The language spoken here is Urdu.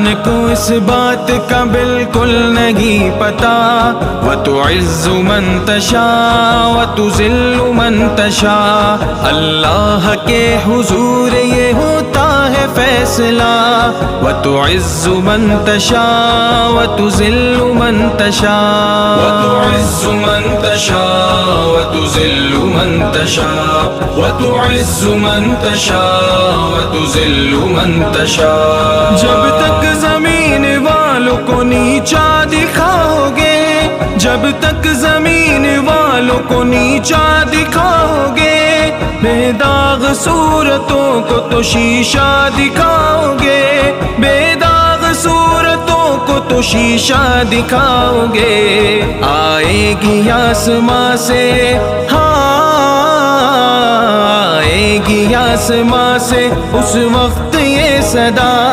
ان کو اس بات کا بالکل نہیں پتا، وَتُعِزُّ مَن تَشَاءُ وَتُذِلُّ مَن تَشَاءُ، اللہ کے حضور یہ ہوتا ہے فیصلہ، وَتُعِزُّ مَن تَشَاءُ وَتُذِلُّ مَن تَشَاءُ، وَتُعِزُّ مَن تَشَاءُ وَتُذِلُّ مَن تَشَاءُ، وَتُعِزُّ مَن تَشَاءُ وَتُذِلُّ مَن تَشَاءُ۔ جب تک زمین والوں کو نیچا دکھاؤ گے، جب تک زمین والوں کو نیچا دکھاؤ گے، بے داغ صورتوں کو تو شیشہ دکھاؤ گے، بے داغ صورتوں کو تو شیشہ دکھاؤ گے، آئے گی آسماں سے، آئے گی آسماں سے اس وقت یہ صدا،